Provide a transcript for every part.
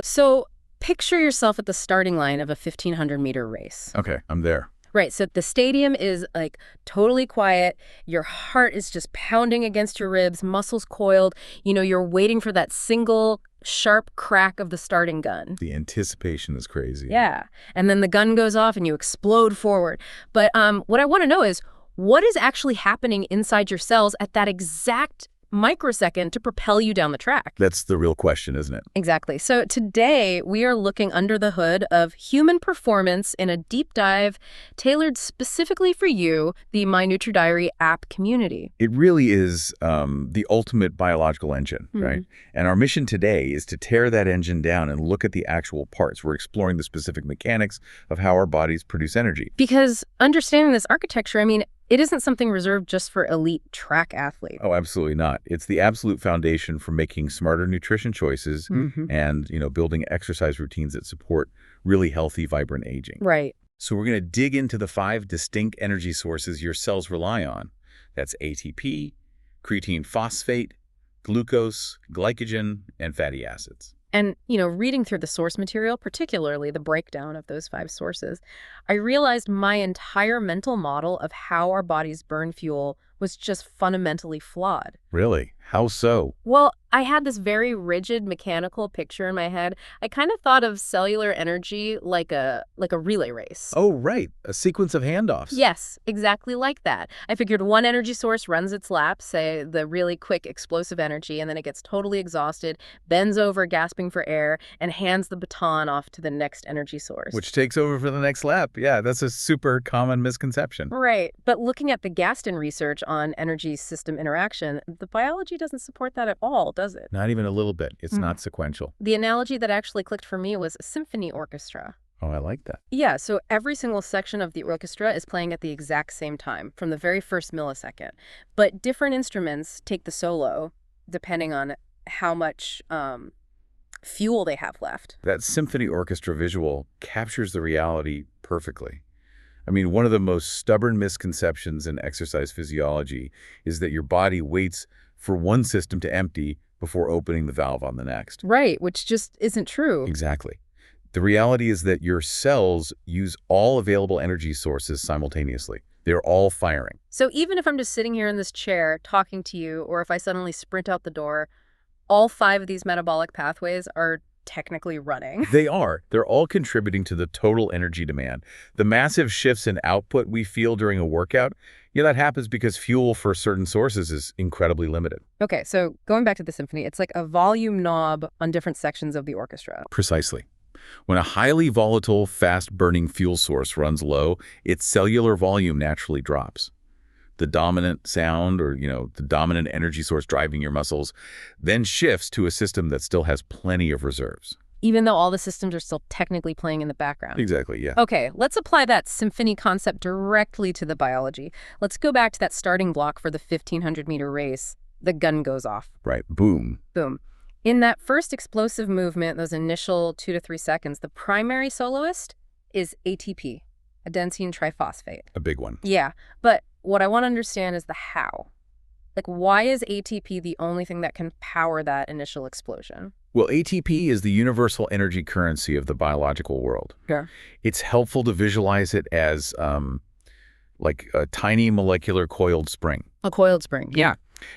So picture yourself at the starting line of a 1,500-meter race. Okay, I'm there. Right, so the stadium is like totally quiet. Your heart is just pounding against your ribs, muscles coiled. You're waiting for that single sharp crack of the starting gun. The anticipation is crazy. Yeah, and then the gun goes off and you explode forward. But what I want to know is, what is actually happening inside your cells at that exact microsecond to propel you down the track? That's the real question, isn't it? Exactly. So today we are looking under the hood of human performance in a deep dive tailored specifically for you, the My-Nutri-Diary app community. It really is the ultimate biological engine, right? And our mission today is to tear that engine down and look at the actual parts. We're exploring the specific mechanics of how our bodies produce energy. Because understanding this architecture, it isn't something reserved just for elite track athletes. Oh, absolutely not. It's the absolute foundation for making smarter nutrition choices and, building exercise routines that support really healthy, vibrant aging. Right. So we're going to dig into the 5 distinct energy sources your cells rely on. That's ATP, creatine phosphate, glucose, glycogen, and fatty acids. And, reading through the source material, particularly the breakdown of those 5 sources, I realized my entire mental model of how our bodies burn fuel was just fundamentally flawed. Really? How so? Well, I had this very rigid mechanical picture in my head. I kind of thought of cellular energy like a relay race. Oh, right. A sequence of handoffs. Yes, exactly like that. I figured one energy source runs its lap, say the really quick explosive energy, and then it gets totally exhausted, bends over gasping for air, and hands the baton off to the next energy source. Which takes over for the next lap. Yeah, that's a super common misconception. Right. But looking at the Gaston research on energy system interaction, the biology doesn't support that at all, does it? Not even a little bit. It's not sequential. The analogy that actually clicked for me was a symphony orchestra. Oh, I like that. Yeah, so every single section of the orchestra is playing at the exact same time, from the very first millisecond. But different instruments take the solo, depending on how much fuel they have left. That symphony orchestra visual captures the reality perfectly. One of the most stubborn misconceptions in exercise physiology is that your body waits for one system to empty before opening the valve on the next. Right, which just isn't true. Exactly. The reality is that your cells use all available energy sources simultaneously. They're all firing. So even if I'm just sitting here in this chair talking to you, or if I suddenly sprint out the door, all 5 of these metabolic pathways are technically running. They are. They're all contributing to the total energy demand. The massive shifts in output we feel during a workout, that happens because fuel for certain sources is incredibly limited. Okay, so going back to the symphony, it's like a volume knob on different sections of the orchestra. Precisely. When a highly volatile, fast-burning fuel source runs low, its cellular volume naturally drops. The dominant sound or, the dominant energy source driving your muscles then shifts to a system that still has plenty of reserves. Even though all the systems are still technically playing in the background. Exactly, yeah. Okay, let's apply that symphony concept directly to the biology. Let's go back to that starting block for the 1,500-meter race. The gun goes off. Right, boom. Boom. In that first explosive movement, those initial 2 to 3 seconds, the primary soloist is ATP, adenosine triphosphate. A big one. Yeah, but what I want to understand is the how. Like, why is ATP the only thing that can power that initial explosion? Well, ATP is the universal energy currency of the biological world. Yeah. It's helpful to visualize it as like a tiny molecular coiled spring. A coiled spring. Yeah.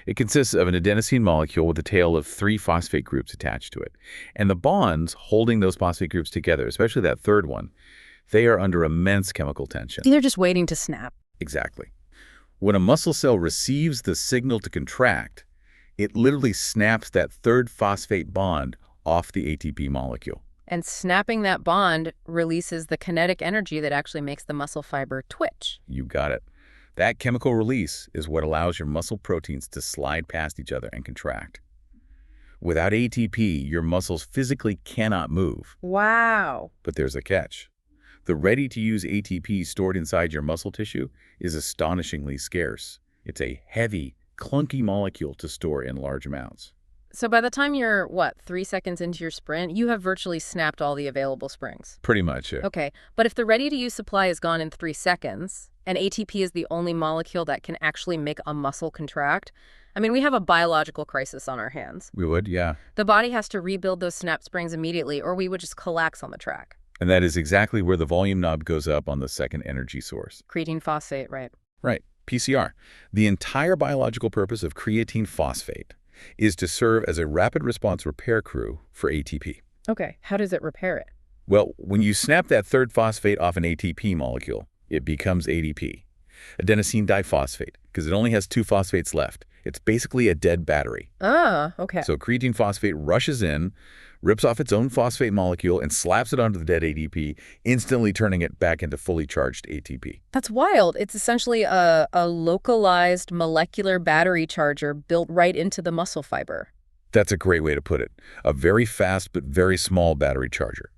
It consists of an adenosine molecule with a tail of 3 phosphate groups attached to it. And the bonds holding those phosphate groups together, especially that third one, they are under immense chemical tension. They're just waiting to snap. Exactly. When a muscle cell receives the signal to contract, it literally snaps that third phosphate bond off the ATP molecule. And snapping that bond releases the kinetic energy that actually makes the muscle fiber twitch. You got it. That chemical release is what allows your muscle proteins to slide past each other and contract. Without ATP, your muscles physically cannot move. Wow. But there's a catch. The ready-to-use ATP stored inside your muscle tissue is astonishingly scarce. It's a heavy, clunky molecule to store in large amounts. So by the time you're, what, 3 seconds into your sprint, you have virtually snapped all the available springs. Pretty much, yeah. Okay, but if the ready-to-use supply is gone in 3 seconds, and ATP is the only molecule that can actually make a muscle contract, I mean, we have a biological crisis on our hands. We would, yeah. The body has to rebuild those snapped springs immediately, or we would just collapse on the track. And that is exactly where the volume knob goes up on the second energy source. Creatine phosphate, right. Right, PCR. The entire biological purpose of creatine phosphate is to serve as a rapid response repair crew for ATP. Okay, how does it repair it? Well, when you snap that third phosphate off an ATP molecule, it becomes ADP, adenosine diphosphate, because it only has 2 phosphates left. It's basically a dead battery. Ah, okay. So creatine phosphate rushes in, rips off its own phosphate molecule, and slaps it onto the dead ADP, instantly turning it back into fully charged ATP. That's wild. It's essentially a localized molecular battery charger built right into the muscle fiber. That's a great way to put it. A very fast but very small battery charger.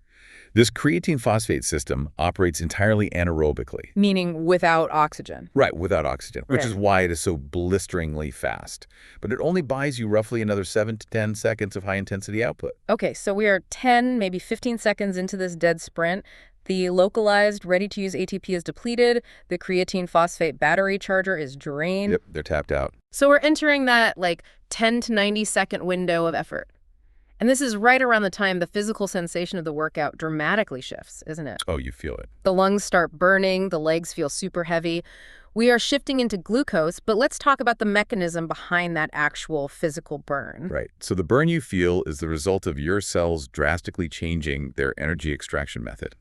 This creatine phosphate system operates entirely anaerobically. Meaning without oxygen. Right, without oxygen, which Right. is why it is so blisteringly fast. But it only buys you roughly another 7 to 10 seconds of high-intensity output. Okay, so we are 10, maybe 15 seconds into this dead sprint. The localized, ready-to-use ATP is depleted. The creatine phosphate battery charger is drained. Yep, they're tapped out. So we're entering that, 10 to 90-second window of effort. And this is right around the time the physical sensation of the workout dramatically shifts, isn't it? Oh, you feel it. The lungs start burning, the legs feel super heavy. We are shifting into glucose, but let's talk about the mechanism behind that actual physical burn. Right. So the burn you feel is the result of your cells drastically changing their energy extraction method.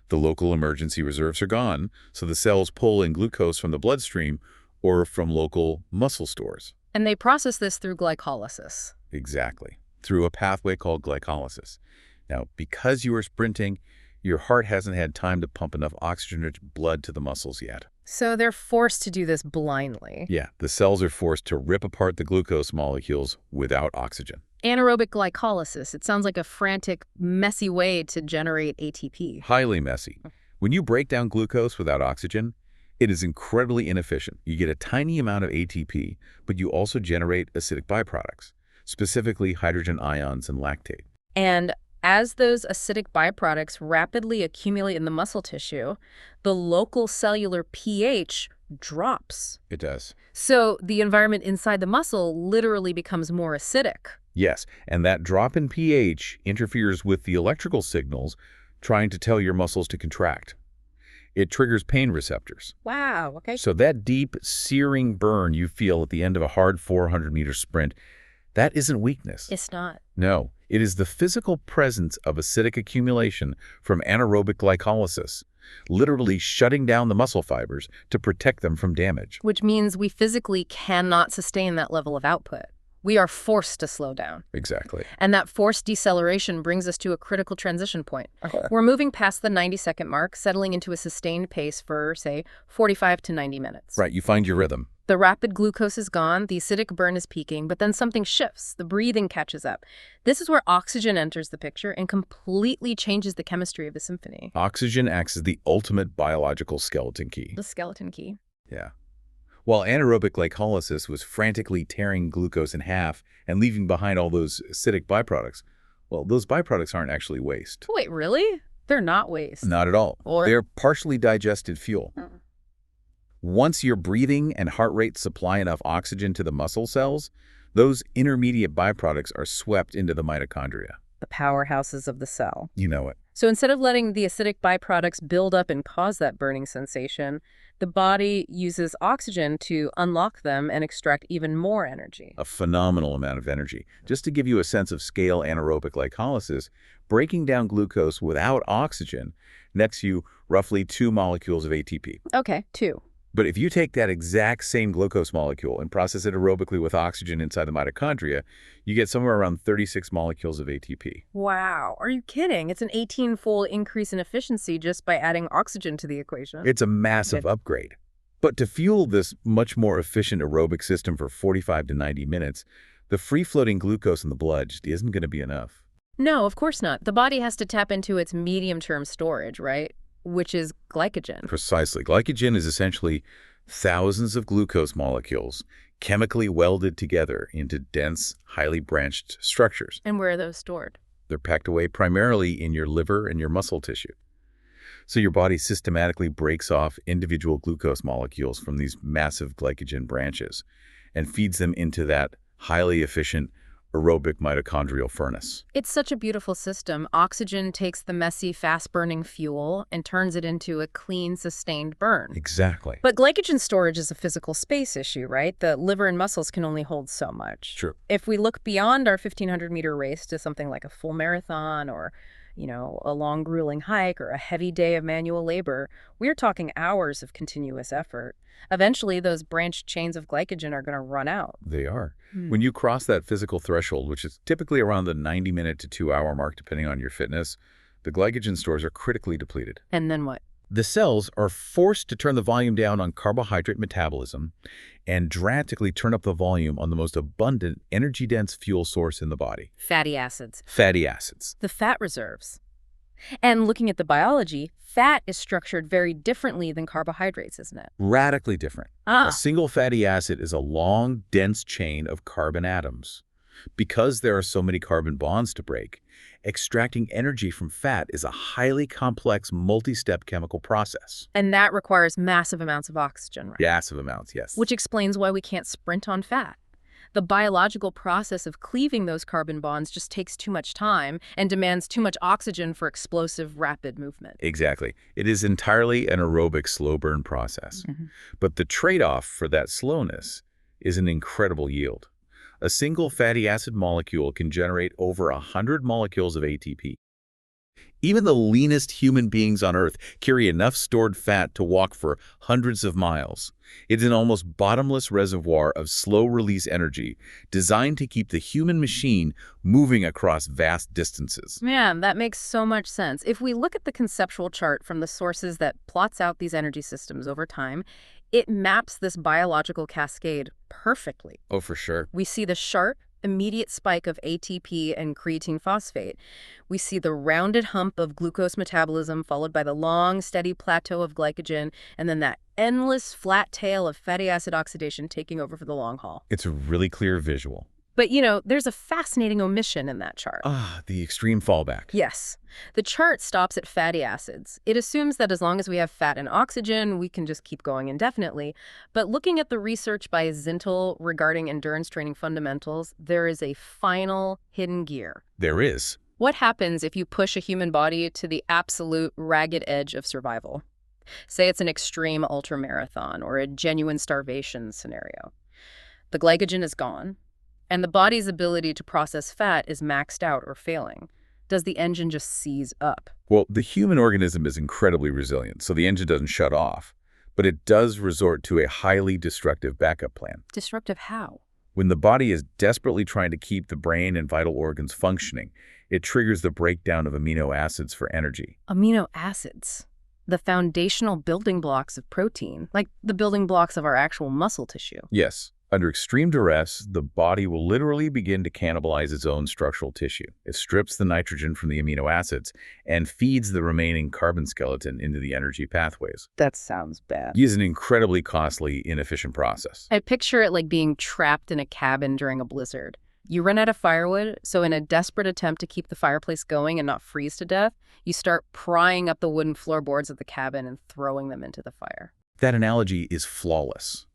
The local emergency reserves are gone, so the cells pull in glucose from the bloodstream or from local muscle stores. And they process this through glycolysis. Exactly. Through a pathway called glycolysis. Now, because you are sprinting, your heart hasn't had time to pump enough oxygen-rich blood to the muscles yet. So they're forced to do this blindly. Yeah, the cells are forced to rip apart the glucose molecules without oxygen. Anaerobic glycolysis. It sounds like a frantic, messy way to generate ATP. Highly messy. When you break down glucose without oxygen, it is incredibly inefficient. You get a tiny amount of ATP, but you also generate acidic byproducts, specifically hydrogen ions and lactate. And as those acidic byproducts rapidly accumulate in the muscle tissue, the local cellular pH drops. It does. So the environment inside the muscle literally becomes more acidic. Yes, and that drop in pH interferes with the electrical signals trying to tell your muscles to contract. It triggers pain receptors. Wow, okay. So that deep, searing burn you feel at the end of a hard 400-meter sprint, that isn't weakness. It's not. No, it is the physical presence of acidic accumulation from anaerobic glycolysis, literally shutting down the muscle fibers to protect them from damage. Which means we physically cannot sustain that level of output. We are forced to slow down. Exactly. And that forced deceleration brings us to a critical transition point. We're moving past the 90-second mark, settling into a sustained pace for, say, 45 to 90 minutes. Right, you find your rhythm. The rapid glucose is gone, the acidic burn is peaking, but then something shifts. The breathing catches up. This is where oxygen enters the picture and completely changes the chemistry of the symphony. Oxygen acts as the ultimate biological skeleton key. The skeleton key. Yeah. While anaerobic glycolysis was frantically tearing glucose in half and leaving behind all those acidic byproducts, well, those byproducts aren't actually waste. Wait, really? They're not waste. Not at all. Or- They're partially digested fuel. Hmm. Once your breathing and heart rate supply enough oxygen to the muscle cells, those intermediate byproducts are swept into the mitochondria. The powerhouses of the cell. You know it. So instead of letting the acidic byproducts build up and cause that burning sensation, the body uses oxygen to unlock them and extract even more energy. A phenomenal amount of energy. Just to give you a sense of scale, anaerobic glycolysis, breaking down glucose without oxygen nets you roughly 2 molecules of ATP. Okay, 2. But if you take that exact same glucose molecule and process it aerobically with oxygen inside the mitochondria, you get somewhere around 36 molecules of ATP. Wow, are you kidding? It's an 18-fold increase in efficiency just by adding oxygen to the equation. It's a massive upgrade. But to fuel this much more efficient aerobic system for 45 to 90 minutes, the free-floating glucose in the blood just isn't going to be enough. No, of course not. The body has to tap into its medium-term storage, right? Which is glycogen. Precisely. Glycogen is essentially thousands of glucose molecules chemically welded together into dense, highly branched structures. And where are those stored? They're packed away primarily in your liver and your muscle tissue. So your body systematically breaks off individual glucose molecules from these massive glycogen branches and feeds them into that highly efficient aerobic mitochondrial furnace. It's such a beautiful system. Oxygen takes the messy, fast-burning fuel and turns it into a clean, sustained burn. Exactly. But glycogen storage is a physical space issue, right? The liver and muscles can only hold so much. True. If we look beyond our 1,500-meter race to something like a full marathon or, a long, grueling hike or a heavy day of manual labor, we're talking hours of continuous effort. Eventually, those branched chains of glycogen are going to run out. They are. When you cross that physical threshold, which is typically around the 90-minute to 2-hour mark, depending on your fitness, the glycogen stores are critically depleted. And then what? The cells are forced to turn the volume down on carbohydrate metabolism and drastically turn up the volume on the most abundant, energy-dense fuel source in the body. Fatty acids. Fatty acids. The fat reserves. And looking at the biology, fat is structured very differently than carbohydrates, isn't it? Radically different. A single fatty acid is a long, dense chain of carbon atoms. Because there are so many carbon bonds to break, extracting energy from fat is a highly complex, multi-step chemical process. And that requires massive amounts of oxygen, right? Massive amounts, yes. Which explains why we can't sprint on fat. The biological process of cleaving those carbon bonds just takes too much time and demands too much oxygen for explosive, rapid movement. Exactly. It is entirely an aerobic slow burn process. But the trade-off for that slowness is an incredible yield. A single fatty acid molecule can generate over 100 molecules of ATP. Even the leanest human beings on Earth carry enough stored fat to walk for hundreds of miles. It's an almost bottomless reservoir of slow-release energy designed to keep the human machine moving across vast distances. Man, that makes so much sense. If we look at the conceptual chart from the sources that plots out these energy systems over time, it maps this biological cascade perfectly. Oh, for sure. We see the sharp, immediate spike of ATP and creatine phosphate. We see the rounded hump of glucose metabolism followed by the long, steady plateau of glycogen, and then that endless flat tail of fatty acid oxidation taking over for the long haul. It's a really clear visual. But, there's a fascinating omission in that chart. The extreme fallback. Yes. The chart stops at fatty acids. It assumes that as long as we have fat and oxygen, we can just keep going indefinitely. But looking at the research by Zintel regarding endurance training fundamentals, there is a final hidden gear. There is. What happens if you push a human body to the absolute ragged edge of survival? Say it's an extreme ultramarathon or a genuine starvation scenario. The glycogen is gone, and the body's ability to process fat is maxed out or failing. Does the engine just seize up? Well, the human organism is incredibly resilient, so the engine doesn't shut off. But it does resort to a highly destructive backup plan. Disruptive how? When the body is desperately trying to keep the brain and vital organs functioning, it triggers the breakdown of amino acids for energy. Amino acids. The foundational building blocks of protein, like the building blocks of our actual muscle tissue. Yes. Under extreme duress, the body will literally begin to cannibalize its own structural tissue. It strips the nitrogen from the amino acids and feeds the remaining carbon skeleton into the energy pathways. That sounds bad. It is an incredibly costly, inefficient process. I picture it like being trapped in a cabin during a blizzard. You run out of firewood, so in a desperate attempt to keep the fireplace going and not freeze to death, you start prying up the wooden floorboards of the cabin and throwing them into the fire. That analogy is flawless.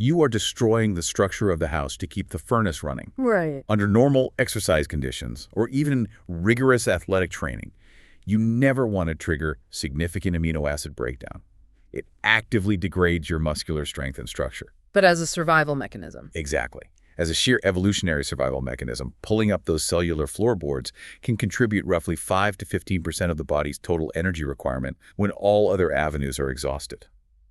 You are destroying the structure of the house to keep the furnace running. Right. Under normal exercise conditions, or even rigorous athletic training, you never want to trigger significant amino acid breakdown. It actively degrades your muscular strength and structure. But as a survival mechanism. Exactly. As a sheer evolutionary survival mechanism, pulling up those cellular floorboards can contribute roughly 5 to 15% of the body's total energy requirement when all other avenues are exhausted.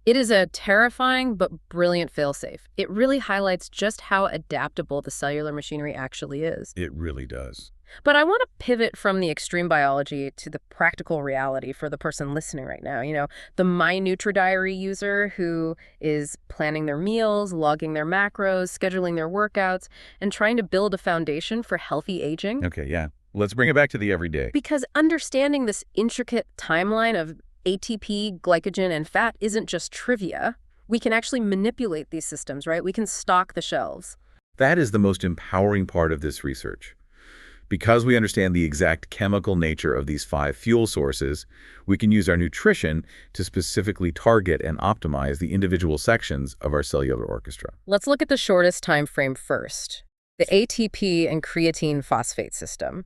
It is a terrifying but brilliant failsafe. It really highlights just how adaptable the cellular machinery actually is. It really does. But I want to pivot from the extreme biology to the practical reality for the person listening right now. The My-Nutri-Diary user who is planning their meals, logging their macros, scheduling their workouts, and trying to build a foundation for healthy aging. Okay, yeah. Let's bring it back to the everyday. Because understanding this intricate timeline of ATP, glycogen, and fat isn't just trivia. We can actually manipulate these systems, right? We can stock the shelves. That is the most empowering part of this research. Because we understand the exact chemical nature of these 5 fuel sources, we can use our nutrition to specifically target and optimize the individual sections of our cellular orchestra. Let's look at the shortest time frame first, the ATP and creatine phosphate system.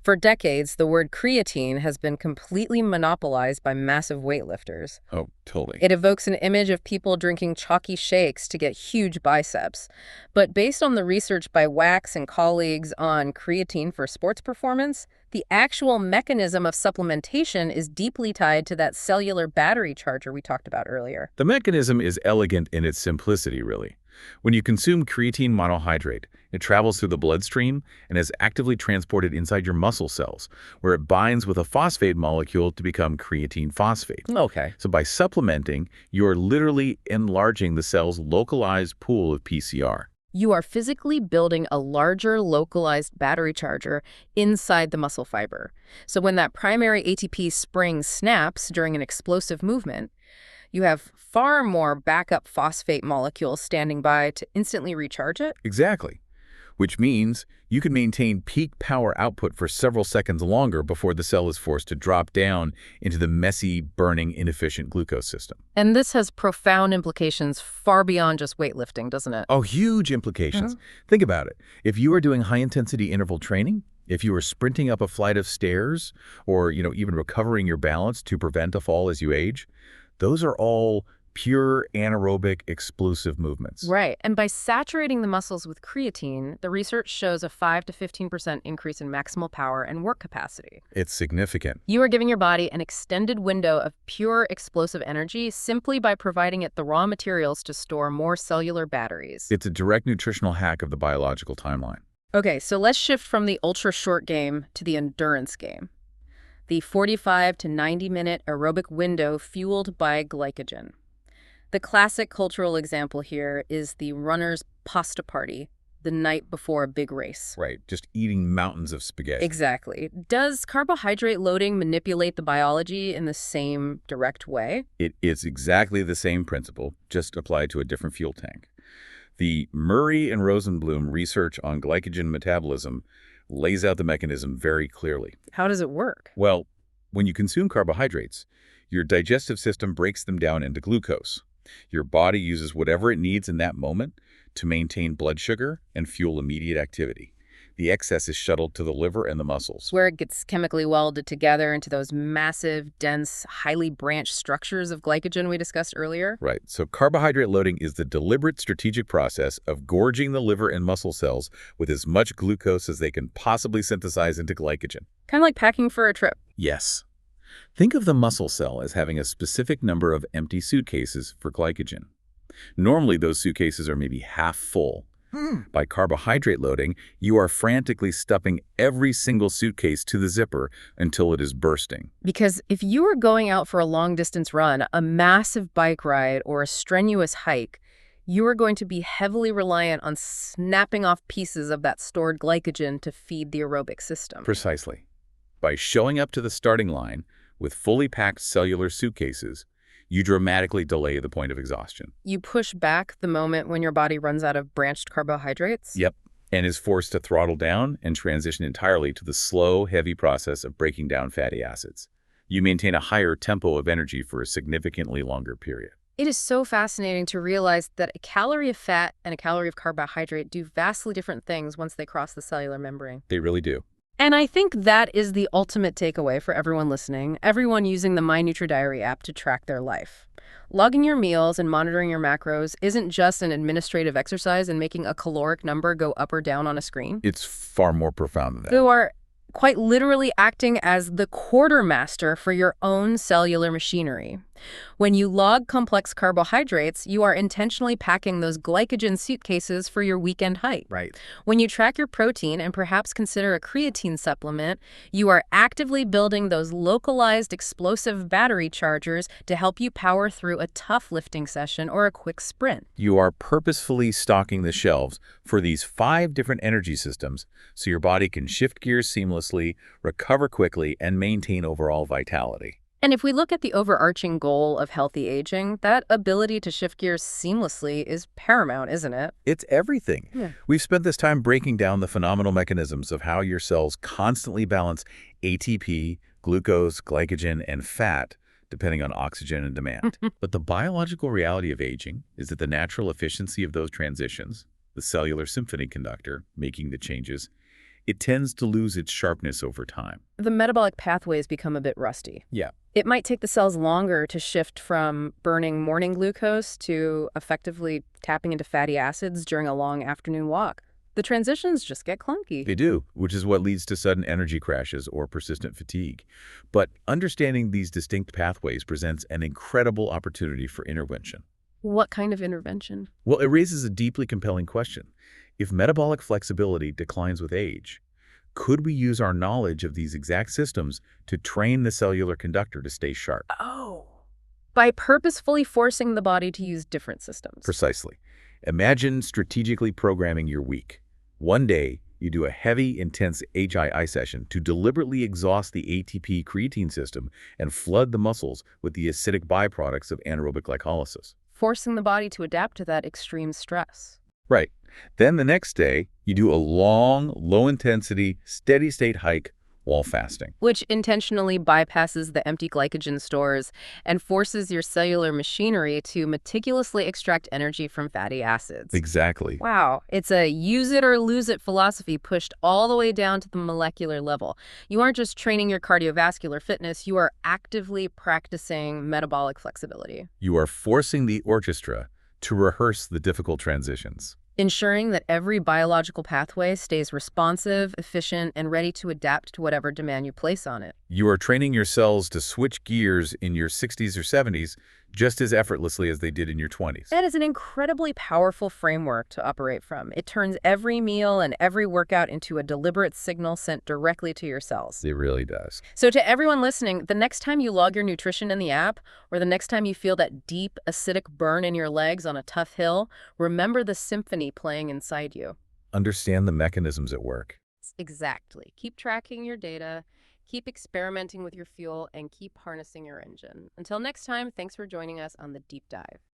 For decades, the word creatine has been completely monopolized by massive weightlifters. Oh, totally. It evokes an image of people drinking chalky shakes to get huge biceps. But based on the research by Wax and colleagues on creatine for sports performance, the actual mechanism of supplementation is deeply tied to that cellular battery charger we talked about earlier. The mechanism is elegant in its simplicity, really. When you consume creatine monohydrate, it travels through the bloodstream and is actively transported inside your muscle cells, where it binds with a phosphate molecule to become creatine phosphate. Okay. So by supplementing, you're literally enlarging the cell's localized pool of PCR. You are physically building a larger localized battery charger inside the muscle fiber. So when that primary ATP spring snaps during an explosive movement, you have far more backup phosphate molecules standing by to instantly recharge it. Exactly. Which means you can maintain peak power output for several seconds longer before the cell is forced to drop down into the messy, burning, inefficient glucose system. And this has profound implications far beyond just weightlifting, doesn't it? Oh, huge implications. Think about it. If you are doing high-intensity interval training, if you are sprinting up a flight of stairs, or even recovering your balance to prevent a fall as you age, those are all pure anaerobic explosive movements. Right. And by saturating the muscles with creatine, the research shows a 5 to 15% increase in maximal power and work capacity. It's significant. You are giving your body an extended window of pure explosive energy simply by providing it the raw materials to store more cellular batteries. It's a direct nutritional hack of the biological timeline. Okay, so let's shift from the ultra-short game to the endurance game. The 45 to 90-minute aerobic window fueled by glycogen. The classic cultural example here is the runner's pasta party the night before a big race. Right, just eating mountains of spaghetti. Exactly. Does carbohydrate loading manipulate the biology in the same direct way? It is exactly the same principle, just applied to a different fuel tank. The Murray and Rosenblum research on glycogen metabolism lays out the mechanism very clearly. How does it work? Well, when you consume carbohydrates, your digestive system breaks them down into glucose. Your body uses whatever it needs in that moment to maintain blood sugar and fuel immediate activity. The excess is shuttled to the liver and the muscles. Where it gets chemically welded together into those massive, dense, highly branched structures of glycogen we discussed earlier. Right. So carbohydrate loading is the deliberate strategic process of gorging the liver and muscle cells with as much glucose as they can possibly synthesize into glycogen. Kind of like packing for a trip. Yes. Think of the muscle cell as having a specific number of empty suitcases for glycogen. Normally, those suitcases are maybe half full. By carbohydrate loading, you are frantically stuffing every single suitcase to the zipper until it is bursting. Because if you are going out for a long-distance run, a massive bike ride, or a strenuous hike, you are going to be heavily reliant on snapping off pieces of that stored glycogen to feed the aerobic system. Precisely. By showing up to the starting line with fully packed cellular suitcases, you dramatically delay the point of exhaustion. You push back the moment when your body runs out of branched carbohydrates? Yep, and is forced to throttle down and transition entirely to the slow, heavy process of breaking down fatty acids. You maintain a higher tempo of energy for a significantly longer period. It is so fascinating to realize that a calorie of fat and a calorie of carbohydrate do vastly different things once they cross the cellular membrane. They really do. And I think that is the ultimate takeaway for everyone listening, everyone using the My-Nutri-Diary app to track their life. Logging your meals and monitoring your macros isn't just an administrative exercise in making a caloric number go up or down on a screen. It's far more profound than that. You are quite literally acting as the quartermaster for your own cellular machinery. When you log complex carbohydrates, you are intentionally packing those glycogen suitcases for your weekend hike. Right. When you track your protein and perhaps consider a creatine supplement, you are actively building those localized explosive battery chargers to help you power through a tough lifting session or a quick sprint. You are purposefully stocking the shelves for these 5 different energy systems so your body can shift gears seamlessly, recover quickly, and maintain overall vitality. And if we look at the overarching goal of healthy aging, that ability to shift gears seamlessly is paramount, isn't it? It's everything. Yeah. We've spent this time breaking down the phenomenal mechanisms of how your cells constantly balance ATP, glucose, glycogen, and fat, depending on oxygen and demand. But the biological reality of aging is that the natural efficiency of those transitions, the cellular symphony conductor making the changes, it tends to lose its sharpness over time. The metabolic pathways become a bit rusty. Yeah. It might take the cells longer to shift from burning morning glucose to effectively tapping into fatty acids during a long afternoon walk. The transitions just get clunky. They do, which is what leads to sudden energy crashes or persistent fatigue. But understanding these distinct pathways presents an incredible opportunity for intervention. What kind of intervention? Well, it raises a deeply compelling question. If metabolic flexibility declines with age, could we use our knowledge of these exact systems to train the cellular conductor to stay sharp? Oh. By purposefully forcing the body to use different systems. Precisely. Imagine strategically programming your week. One day, you do a heavy, intense HII session to deliberately exhaust the ATP creatine system and flood the muscles with the acidic byproducts of anaerobic glycolysis. Forcing the body to adapt to that extreme stress. Right. Then the next day, you do a long, low-intensity, steady-state hike while fasting. Which intentionally bypasses the empty glycogen stores and forces your cellular machinery to meticulously extract energy from fatty acids. Exactly. Wow, it's a use it or lose it philosophy pushed all the way down to the molecular level. You aren't just training your cardiovascular fitness, you are actively practicing metabolic flexibility. You are forcing the orchestra to rehearse the difficult transitions. Ensuring that every biological pathway stays responsive, efficient, and ready to adapt to whatever demand you place on it. You are training your cells to switch gears in your 60s or 70s just as effortlessly as they did in your 20s. That is an incredibly powerful framework to operate from. It turns every meal and every workout into a deliberate signal sent directly to your cells. It really does. So to everyone listening, the next time you log your nutrition in the app, or the next time you feel that deep acidic burn in your legs on a tough hill, remember the symphony playing inside you. Understand the mechanisms at work. Exactly. Keep tracking your data, keep experimenting with your fuel, and keep harnessing your engine. Until next time, thanks for joining us on The Deep Dive.